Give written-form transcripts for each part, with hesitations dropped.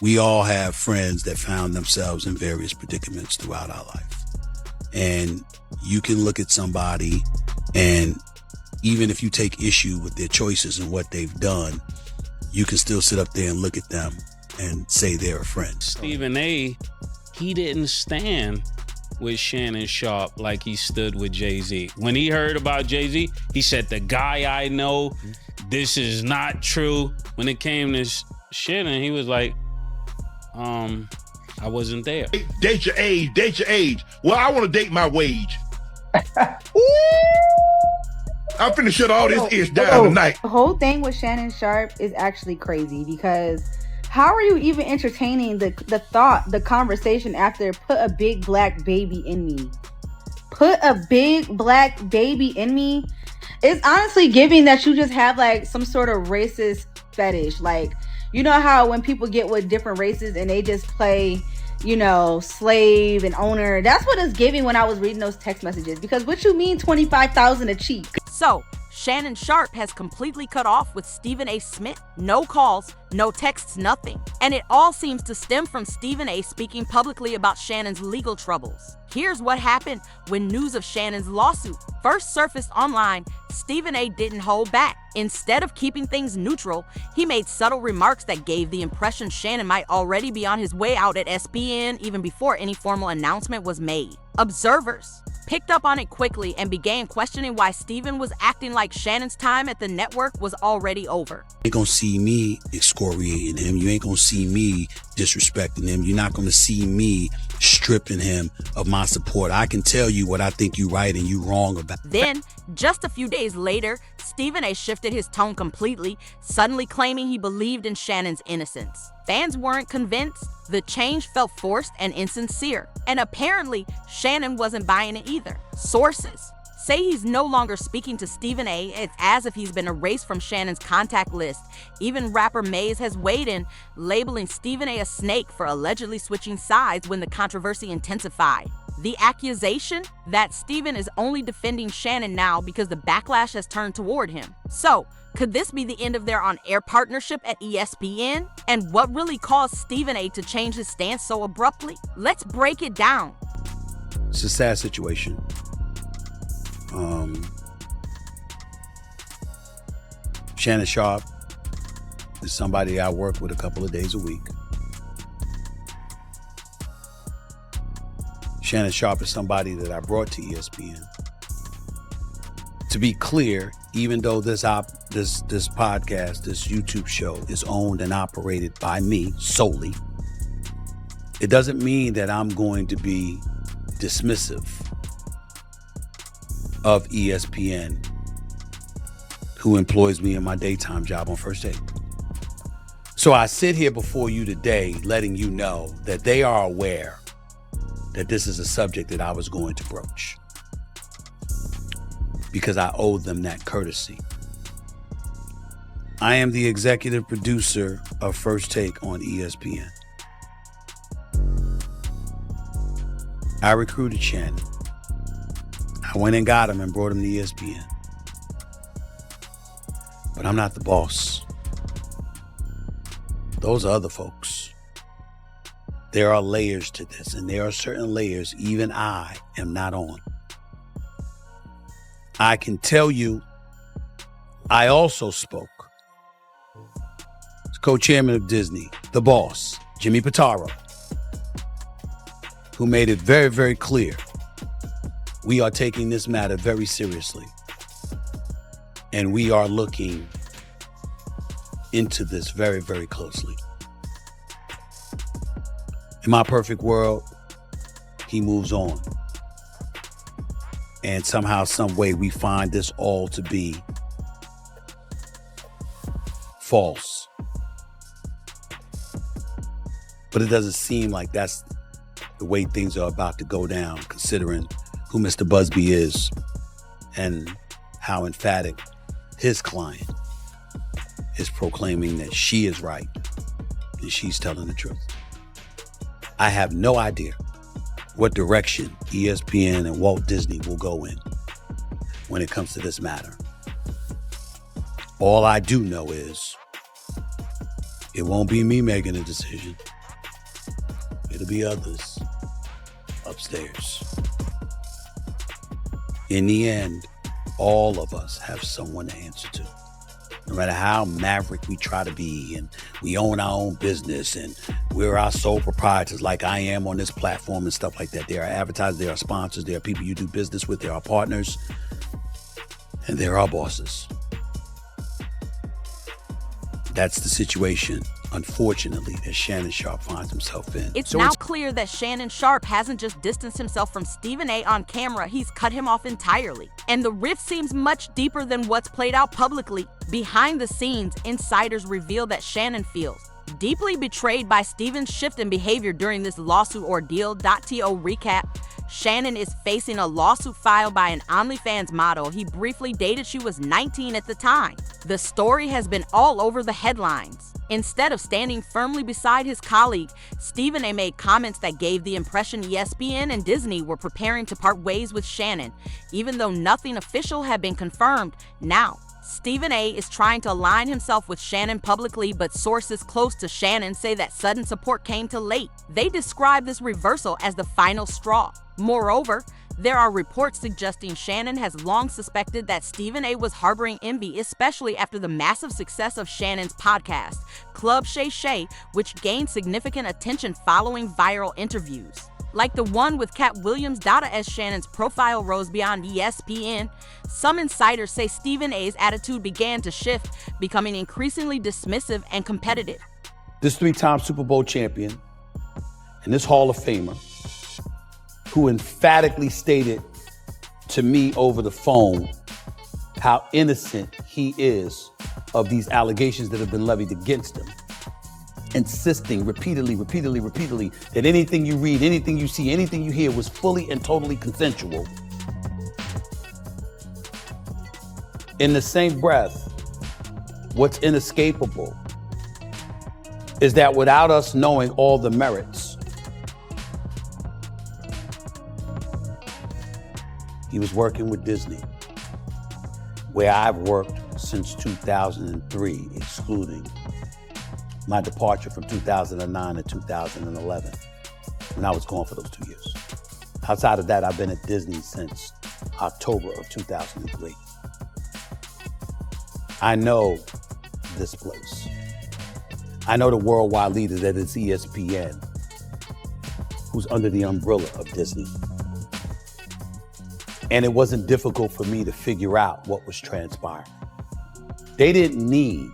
We all have friends that found themselves in various predicaments throughout our life. And you can look at somebody, and even if you take issue with their choices and what they've done, you can still sit up there and look at them and say they're a friend. Stephen A., he didn't stand with Shannon Sharpe like he stood with Jay-Z. When he heard about Jay-Z, he said, the guy I know, this is not true. When it came to Shannon, he was like, I wasn't there. Date your age, date your age. Well, I want to date my wage. I'm finna shut all this ish down tonight. The whole thing with Shannon Sharpe is actually crazy, because how are you even entertaining the conversation after put a big black baby in me? Put a big black baby in me? It's honestly giving that you just have like some sort of racist fetish. Like, you know how when people get with different races and they just play, you know, slave and owner. That's what it's giving when I was reading those text messages. Because what you mean 25,000 a cheek? So, Shannon Sharpe has completely cut off with Stephen A. Smith. No calls, no texts, nothing. And it all seems to stem from Stephen A. speaking publicly about Shannon's legal troubles. Here's what happened when news of Shannon's lawsuit first surfaced online. Stephen A. didn't hold back. Instead of keeping things neutral, he made subtle remarks that gave the impression Shannon might already be on his way out at ESPN even before any formal announcement was made. Observers picked up on it quickly and began questioning why Stephen was acting like Shannon's time at the network was already over. You ain't gonna see me excoriating him. You ain't gonna see me disrespecting him. You're not gonna see me stripping him of my support. I can tell you what I think you right and you wrong about. Then, just a few days later, Stephen A. shifted his tone completely, suddenly claiming he believed in Shannon's innocence. Fans weren't convinced. The change felt forced and insincere. And apparently, Shannon wasn't buying it either. Sources say he's no longer speaking to Stephen A. It's as if he's been erased from Shannon's contact list. Even rapper Maze has weighed in, labeling Stephen A. snake for allegedly switching sides when the controversy intensified. The accusation that Stephen is only defending Shannon now because the backlash has turned toward him. So, could this be the end of their on-air partnership at ESPN? And what really caused Stephen A. to change his stance so abruptly? Let's break it down. It's a sad situation. Shannon Sharpe is somebody I work with a couple of days a week. Shannon Sharpe is somebody that I brought to ESPN. To be clear, even though this podcast, this YouTube show is owned and operated by me solely, it doesn't mean that I'm going to be dismissive of ESPN, who employs me in my daytime job on First Take. So I sit here before you today letting you know that they are aware that this is a subject that I was going to broach, because I owe them that courtesy. I am the executive producer of First Take on ESPN. I recruited Shannon. I went and got him and brought him to ESPN. But I'm not the boss. Those are other folks. There are layers to this, and there are certain layers even I am not on. I can tell you, I also spoke as co-chairman of Disney, the boss, Jimmy Pitaro, who made it very, very clear we are taking this matter very seriously, and we are looking into this very, very closely. In my perfect world, he moves on. And somehow, some way, we find this all to be false. But it doesn't seem like that's the way things are about to go down, considering who Mr. Busby is and how emphatic his client is proclaiming that she is right and she's telling the truth. I have no idea what direction ESPN and Walt Disney will go in when it comes to this matter. All I do know is It won't be me making a decision. It'll be others upstairs. In the end, all of us have someone to answer to. No matter how maverick we try to be, and we own our own business, and we're our sole proprietors like I am on this platform and stuff like that. There are advertisers, there are sponsors, there are people you do business with, there are partners, and there are bosses. That's the situation, unfortunately, that Shannon Sharpe finds himself in. It's now clear that Shannon Sharpe hasn't just distanced himself from Stephen A. on camera, he's cut him off entirely. And the rift seems much deeper than what's played out publicly. Behind the scenes, insiders reveal that Shannon feels deeply betrayed by Stephen's shift in behavior during this lawsuit ordeal. To recap, Shannon is facing a lawsuit filed by an OnlyFans model he briefly dated. She was 19 at the time. The story has been all over the headlines. Instead of standing firmly beside his colleague, Stephen A. made comments that gave the impression ESPN and Disney were preparing to part ways with Shannon, even though nothing official had been confirmed. Now, Stephen A. is trying to align himself with Shannon publicly, but sources close to Shannon say that sudden support came too late. They describe this reversal as the final straw. Moreover, there are reports suggesting Shannon has long suspected that Stephen A. was harboring envy, especially after the massive success of Shannon's podcast, Club Shay Shay, which gained significant attention following viral interviews. Like the one with Cat Williams. As Shannon's profile rose beyond ESPN, some insiders say Stephen A.'s attitude began to shift, becoming increasingly dismissive and competitive. This 3-time Super Bowl champion and this Hall of Famer, who emphatically stated to me over the phone how innocent he is of these allegations that have been levied against him, insisting repeatedly that anything you read, anything you see, anything you hear was fully and totally consensual. In the same breath, what's inescapable is that without us knowing all the merits, he was working with Disney, where I've worked since 2003, excluding my departure from 2009 to 2011, when I was gone for those 2 years. Outside of that, I've been at Disney since October of 2003. I know this place. I know the worldwide leader that is ESPN, who's under the umbrella of Disney. And it wasn't difficult for me to figure out what was transpiring. They didn't need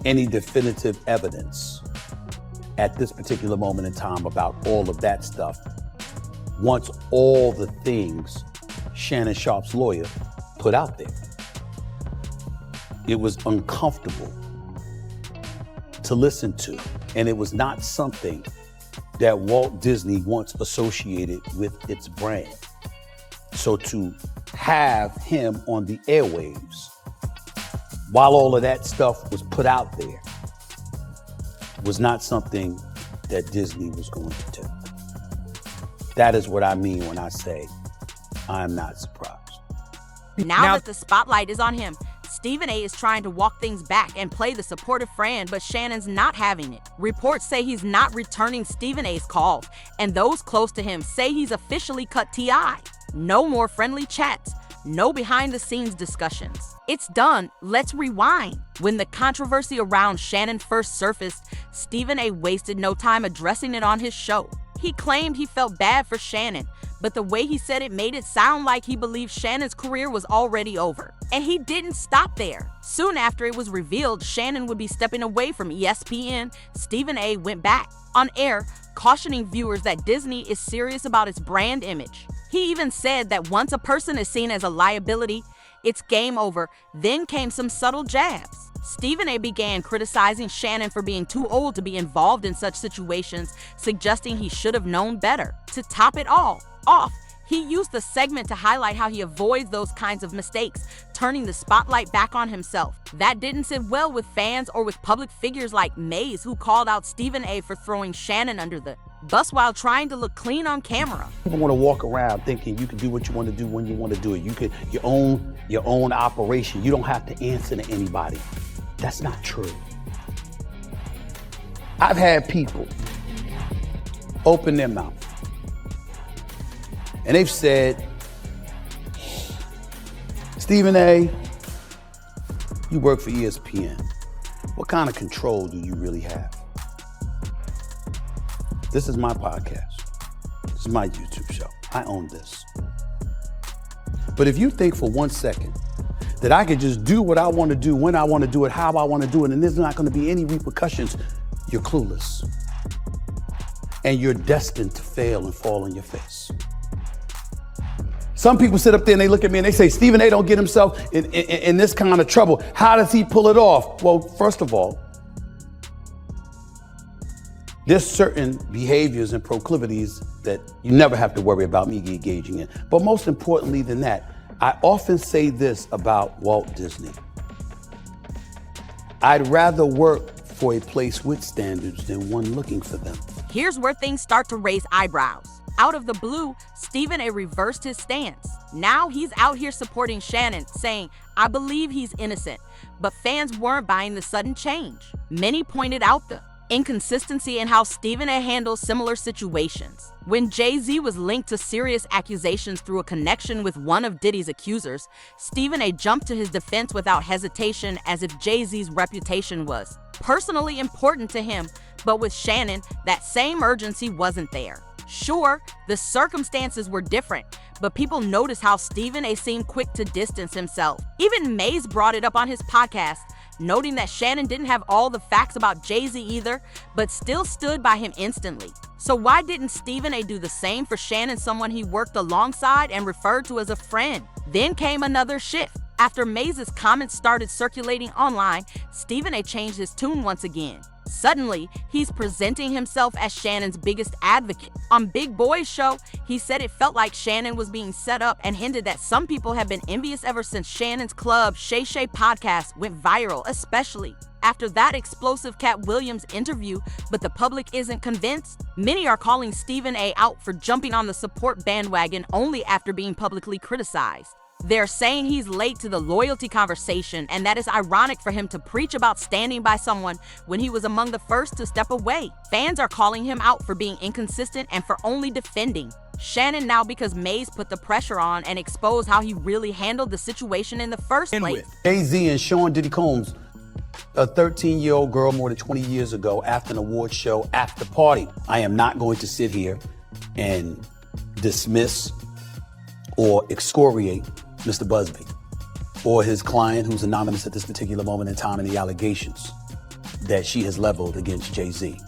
any definitive evidence at this particular moment in time about all of that stuff. Once all the things Shannon Sharpe's lawyer put out there, it was uncomfortable to listen to, and it was not something that Walt Disney once associated with its brand. So to have him on the airwaves while all of that stuff was put out there was not something that Disney was going to do. That is what I mean when I say I'm not surprised. Now that the spotlight is on him, Stephen A. is trying to walk things back and play the supportive friend, but Shannon's not having it. Reports say he's not returning Stephen A.'s calls, and those close to him say he's officially cut T.I. No more friendly chats, no behind-the-scenes discussions. It's done. Let's rewind. When the controversy around Shannon first surfaced, Stephen A. wasted no time addressing it on his show. He claimed he felt bad for Shannon, but the way he said it made it sound like he believed Shannon's career was already over. And he didn't stop there. Soon after it was revealed Shannon would be stepping away from ESPN, Stephen A. went back on air, cautioning viewers that Disney is serious about its brand image. He even said that once a person is seen as a liability, it's game over. Then came some subtle jabs. Stephen A. began criticizing Shannon for being too old to be involved in such situations, suggesting he should have known better. To top it all off, he used the segment to highlight how he avoids those kinds of mistakes, turning the spotlight back on himself. That didn't sit well with fans or with public figures like Mays, who called out Stephen A. for throwing Shannon under the bus while trying to look clean on camera. People want to walk around thinking you can do what you want to do when you want to do it. You could your own operation. You don't have to answer to anybody. That's not true. I've had people open their mouth and they've said, Stephen A., you work for ESPN. What kind of control do you really have? This is my podcast. This is my YouTube show. I own this. But if you think for 1 second that I could just do what I want to do, when I want to do it, how I want to do it, and there's not going to be any repercussions, you're clueless. And you're destined to fail and fall on your face. Some people sit up there and they look at me and they say, Stephen A. don't get himself in this kind of trouble. How does he pull it off? Well, first of all, there's certain behaviors and proclivities that you never have to worry about me engaging in. But most importantly than that, I often say this about Walt Disney. I'd rather work for a place with standards than one looking for them. Here's where things start to raise eyebrows. Out of the blue, Stephen A. reversed his stance. Now he's out here supporting Shannon, saying, I believe he's innocent. But fans weren't buying the sudden change. Many pointed out the inconsistency in how Stephen A. handles similar situations. When Jay-Z was linked to serious accusations through a connection with one of Diddy's accusers, Stephen A. jumped to his defense without hesitation, as if Jay-Z's reputation was personally important to him. But with Shannon, that same urgency wasn't there. Sure, the circumstances were different, but people noticed how Stephen A. seemed quick to distance himself. Even Mays brought it up on his podcast, noting that Shannon didn't have all the facts about Jay-Z either, but still stood by him instantly. So why didn't Stephen A. do the same for Shannon, someone he worked alongside and referred to as a friend? Then came another shift. After Mays' comments started circulating online, Stephen A. changed his tune once again. Suddenly, he's presenting himself as Shannon's biggest advocate. On Big Boy's show, he said it felt like Shannon was being set up and hinted that some people have been envious ever since Shannon's Club Shay Shay podcast went viral, especially after that explosive Cat Williams interview, but the public isn't convinced. Many are calling Stephen A. out for jumping on the support bandwagon only after being publicly criticized. They're saying he's late to the loyalty conversation, and that is ironic for him to preach about standing by someone when he was among the first to step away. Fans are calling him out for being inconsistent and for only defending Shannon now because Mays put the pressure on and exposed how he really handled the situation in the first place. Jay-Z and Sean Diddy Combs, a 13-year-old girl more than 20 years ago, after an award show after party. I am not going to sit here and dismiss or excoriate Mr. Busby or his client, who's anonymous at this particular moment in time, and the allegations that she has leveled against Jay-Z.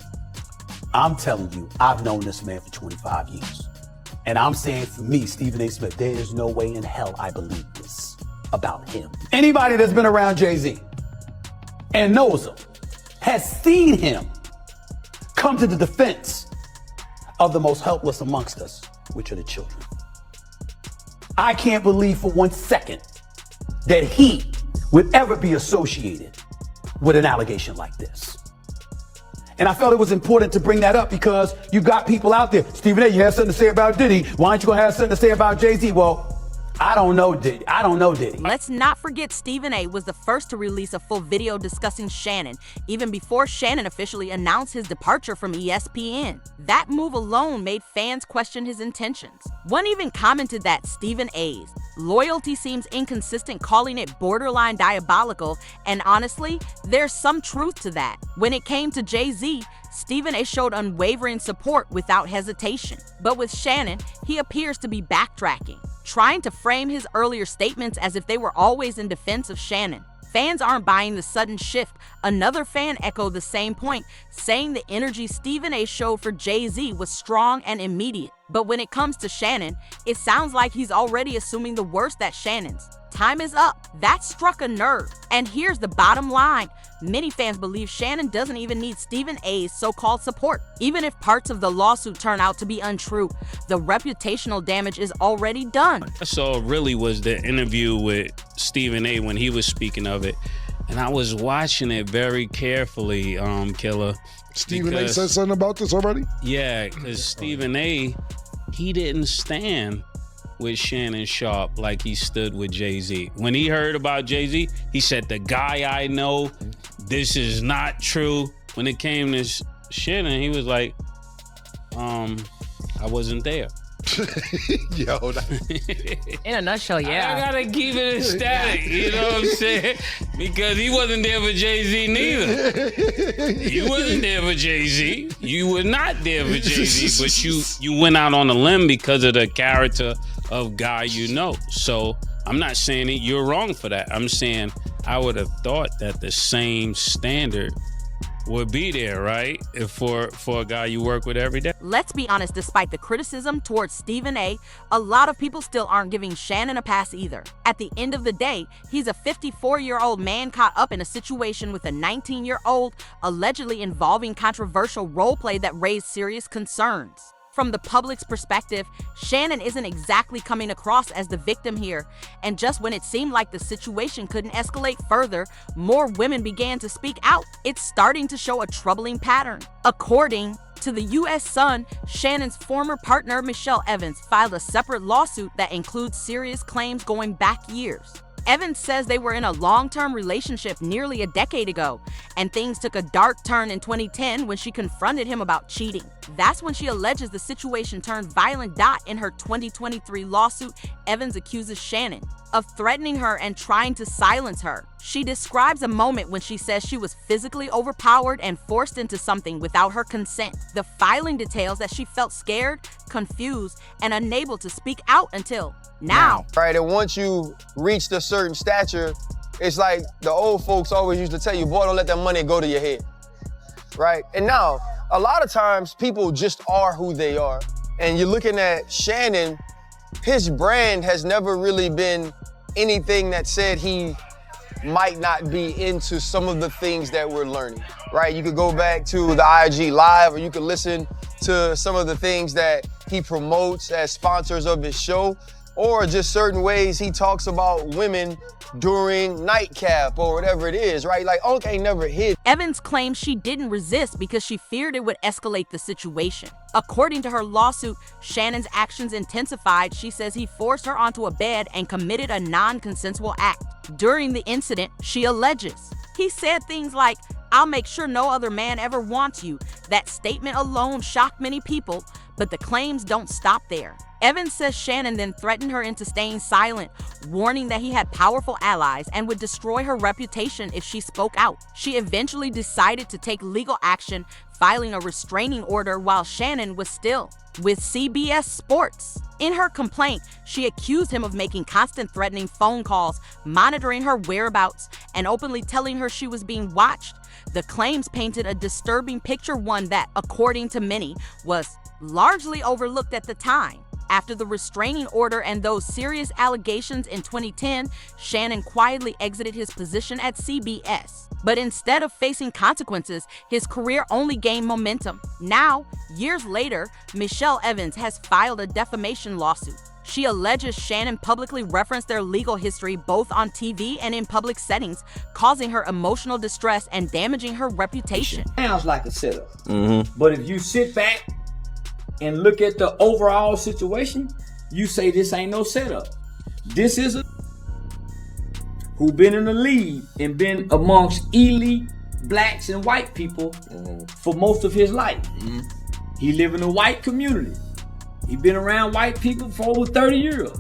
I'm telling you, I've known this man for 25 years. And I'm saying, for me, Stephen A. Smith, there is no way in hell I believe this about him. Anybody that's been around Jay-Z and knows him has seen him come to the defense of the most helpless amongst us, which are the children. I can't believe for 1 second that he would ever be associated with an allegation like this. And I felt it was important to bring that up because you got people out there. Stephen A., you have something to say about Diddy. Why aren't you going to have something to say about Jay-Z? Well, I don't know Diddy. Let's not forget Stephen A. was the first to release a full video discussing Shannon, even before Shannon officially announced his departure from ESPN. That move alone made fans question his intentions. One even commented that Stephen A.'s loyalty seems inconsistent, calling it borderline diabolical, and honestly, there's some truth to that. When it came to Jay-Z, Stephen A. showed unwavering support without hesitation. But with Shannon, he appears to be backtracking, trying to frame his earlier statements as if they were always in defense of Shannon. Fans aren't buying the sudden shift. Another fan echoed the same point, saying the energy Stephen A. showed for Jay-Z was strong and immediate. But when it comes to Shannon, it sounds like he's already assuming the worst at Shannon's. Time is up. That struck a nerve. And here's the bottom line. Many fans believe Shannon doesn't even need Stephen A.'s so-called support. Even if parts of the lawsuit turn out to be untrue, the reputational damage is already done. I saw really was the interview with Stephen A. when he was speaking of it. And I was watching it very carefully, Killer. Stephen A. said something about this already? Yeah, because Stephen A., he didn't stand with Shannon Sharpe like he stood with Jay-Z. When he heard about Jay-Z, he said, the guy I know, this is not true. When it came to Shannon, he was like, I wasn't there. Yo, In a nutshell, yeah. I gotta keep it static, you know what I'm saying? Because he wasn't there for Jay-Z neither. You wasn't there for Jay-Z. You were not there for Jay-Z, but you went out on a limb because of the character of guy you know. So I'm not saying that you're wrong for that. I'm saying I would have thought that the same standard would be there, right? If for a guy you work with every day. Let's be honest, despite the criticism towards Stephen A., a lot of people still aren't giving Shannon a pass either. At the end of the day, he's a 54-year-old man caught up in a situation with a 19-year-old, allegedly involving controversial role play that raised serious concerns. From the public's perspective, Shannon isn't exactly coming across as the victim here, and just when it seemed like the situation couldn't escalate further, more women began to speak out. It's starting to show a troubling pattern. According to the U.S. Sun, Shannon's former partner Michelle Evans filed a separate lawsuit that includes serious claims going back years. Evans says they were in a long-term relationship nearly a decade ago, and things took a dark turn in 2010 when she confronted him about cheating. That's when she alleges the situation turned violent. In her 2023 lawsuit, Evans accuses Shannon of threatening her and trying to silence her. She describes a moment when she says she was physically overpowered and forced into something without her consent. The filing details that she felt scared, confused, and unable to speak out until now. Right, and once you reached a certain stature, it's like the old folks always used to tell you, boy, don't let that money go to your head, right? And now, a lot of times people just are who they are. And you're looking at Shannon, his brand has never really been anything that said he might not be into some of the things that we're learning, right? You could go back to the IG Live, or you could listen to some of the things that he promotes as sponsors of his show, or just certain ways he talks about women during nightcap or whatever it is, right? Like, Unc ain't never hid. Evans claims she didn't resist because she feared it would escalate the situation. According to her lawsuit, Shannon's actions intensified. She says he forced her onto a bed and committed a non-consensual act. During the incident, she alleges he said things like, "I'll make sure no other man ever wants you." That statement alone shocked many people, but the claims don't stop there. Evans says Shannon then threatened her into staying silent, warning that he had powerful allies and would destroy her reputation if she spoke out. She eventually decided to take legal action, filing a restraining order while Shannon was still with CBS Sports. In her complaint, she accused him of making constant threatening phone calls, monitoring her whereabouts, and openly telling her she was being watched. The claims painted a disturbing picture, one that, according to many, was largely overlooked at the time. After the restraining order and those serious allegations in 2010, Shannon quietly exited his position at CBS. But instead of facing consequences, his career only gained momentum. Now, years later, Michelle Evans has filed a defamation lawsuit. She alleges Shannon publicly referenced their legal history both on TV and in public settings, causing her emotional distress and damaging her reputation. Sounds like a setup. But if you sit back and look at the overall situation, you say this ain't no setup. This is a who been in the league and been amongst elite blacks and white people for most of his life. He live in a white community. He been around white people for over 30 years.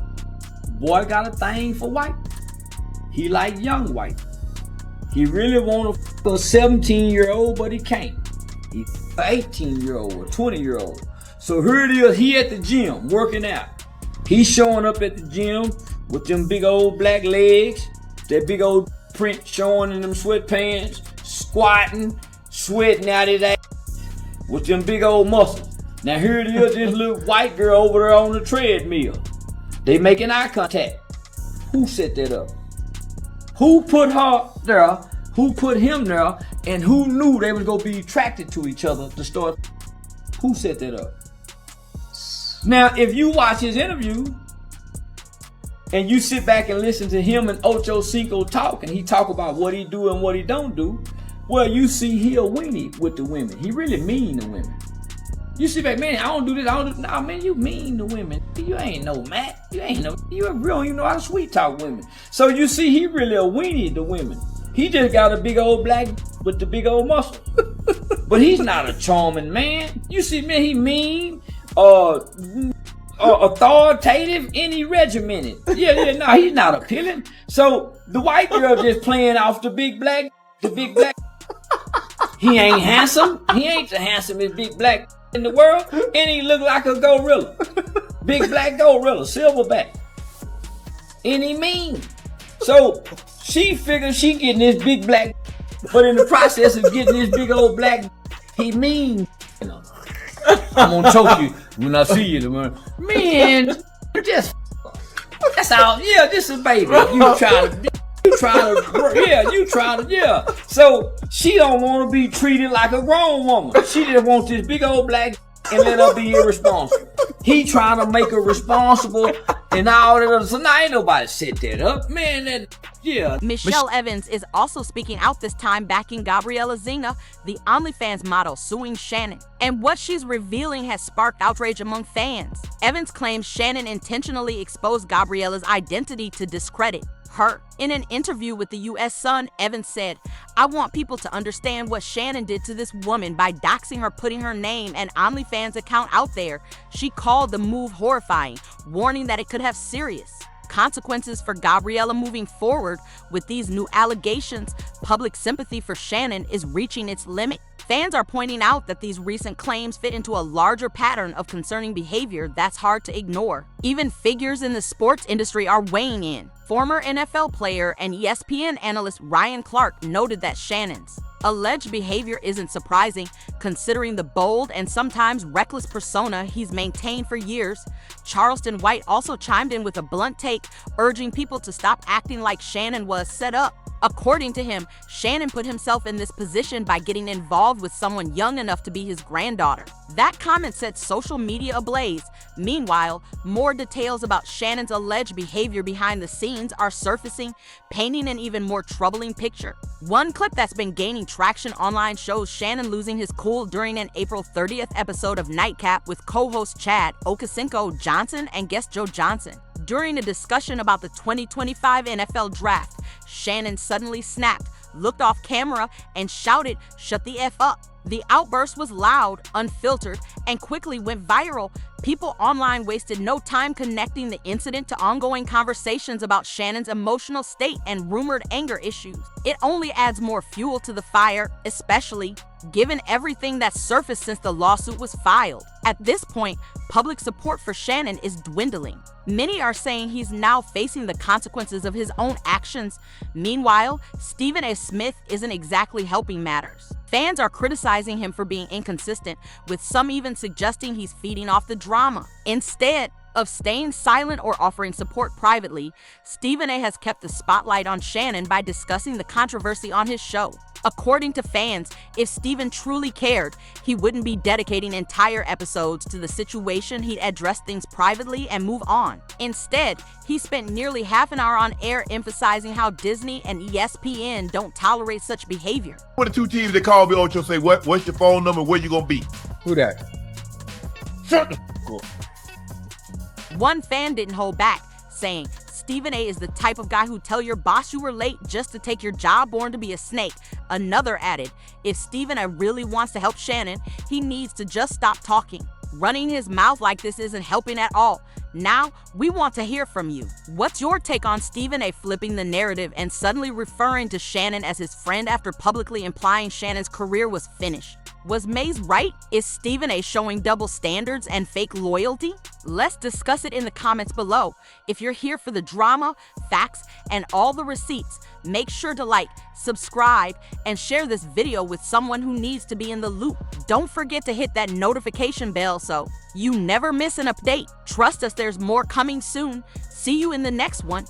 Boy got a thing for white. He like young white. He really want a 17-year-old, but he can't. He's an 18-year-old or 20-year-old. So here it is, he at the gym working out. He's showing up at the gym with them big old black legs, that big old print showing in them sweatpants, squatting, sweating out his ass with them big old muscles. Now here it is, this little white girl over there on the treadmill. They making eye contact. Who set that up? Who put her there? Who put him there? And who knew they was gonna be attracted to each other to start? Who set that up? Now, if you watch his interview and you sit back and listen to him and Ocho Cinco talk, and he talk about what he do and what he don't do, well, you see he a weenie with the women. He really mean to women. You sit back, man, I don't do this, I don't do. Nah, man, you mean to women. You ain't no Matt. You don't even know how to sweet talk women. So you see he really a weenie to women. He just got a big old black with the big old muscle. but he's not a charming man. You see, man, he mean, authoritative, and he regimented. No, he's not appealing. So the white girl just playing off the big black. He ain't handsome. He ain't the handsomest big black in the world, and he look like a gorilla. Big black gorilla, silverback. And he mean. So she figures she getting this big black, but in the process of getting this big old black, he mean. You know, I'm gonna choke you when I see you tomorrow. Man, just that's all. Yeah, this is baby. You try to. So she don't want to be treated like a grown woman. She just wants this big old black and let her be irresponsible. He trying to make her responsible and all that other. So now ain't nobody set that up, man. Michelle Evans is also speaking out this time, backing Gabriella Zinga, the OnlyFans model, suing Shannon. And what she's revealing has sparked outrage among fans. Evans claims Shannon intentionally exposed Gabriella's identity to discredit her. In an interview with the U.S. Sun, Evans said, "I want people to understand what Shannon did to this woman by doxing her, putting her name and OnlyFans account out there. She called the move horrifying, warning that it could have serious consequences for Gabriella moving forward. With these new allegations, public sympathy for Shannon is reaching its limit." Fans are pointing out that these recent claims fit into a larger pattern of concerning behavior that's hard to ignore. Even figures in the sports industry are weighing in. Former NFL player and ESPN analyst Ryan Clark noted that Shannon's alleged behavior isn't surprising, considering the bold and sometimes reckless persona he's maintained for years. Charleston White also chimed in with a blunt take, urging people to stop acting like Shannon was set up. According to him, Shannon put himself in this position by getting involved with someone young enough to be his granddaughter. That comment set social media ablaze. Meanwhile, more details about Shannon's alleged behavior behind the scenes are surfacing, painting an even more troubling picture. One clip that's been gaining traction online shows Shannon losing his cool during an April 30th episode of Nightcap with co-host Chad Okosinko Johnson and guest Joe Johnson. During a discussion about the 2025 NFL Draft, Shannon suddenly snapped, looked off camera, and shouted, "Shut the F up." The outburst was loud, unfiltered, and quickly went viral. People online wasted no time connecting the incident to ongoing conversations about Shannon's emotional state and rumored anger issues. It only adds more fuel to the fire, especially given everything that's surfaced since the lawsuit was filed. At this point, public support for Shannon is dwindling. Many are saying he's now facing the consequences of his own actions. Meanwhile, Stephen A. Smith isn't exactly helping matters. Fans are criticizing him for being inconsistent, with some even suggesting he's feeding off the drama. Instead of staying silent or offering support privately, Stephen A. has kept the spotlight on Shannon by discussing the controversy on his show. According to fans, if Stephen truly cared, he wouldn't be dedicating entire episodes to the situation. He'd address things privately and move on. Instead, he spent nearly half an hour on air emphasizing how Disney and ESPN don't tolerate such behavior. What the two teams that call me, Ocho, say, what's your phone number, where you gonna be? Who that? Shut the up. One fan didn't hold back, saying, "Stephen A. is the type of guy who tell your boss you were late just to take your job born to be a snake." Another added, "If Stephen A. really wants to help Shannon, he needs to just stop talking. Running his mouth like this isn't helping at all. Now, we want to hear from you." What's your take on Stephen A. flipping the narrative and suddenly referring to Shannon as his friend after publicly implying Shannon's career was finished? Was Mays right? Is Stephen A. showing double standards and fake loyalty? Let's discuss it in the comments below. If you're here for the drama, facts, and all the receipts, make sure to like, subscribe, and share this video with someone who needs to be in the loop. Don't forget to hit that notification bell so you never miss an update. Trust us, there's more coming soon. See you in the next one.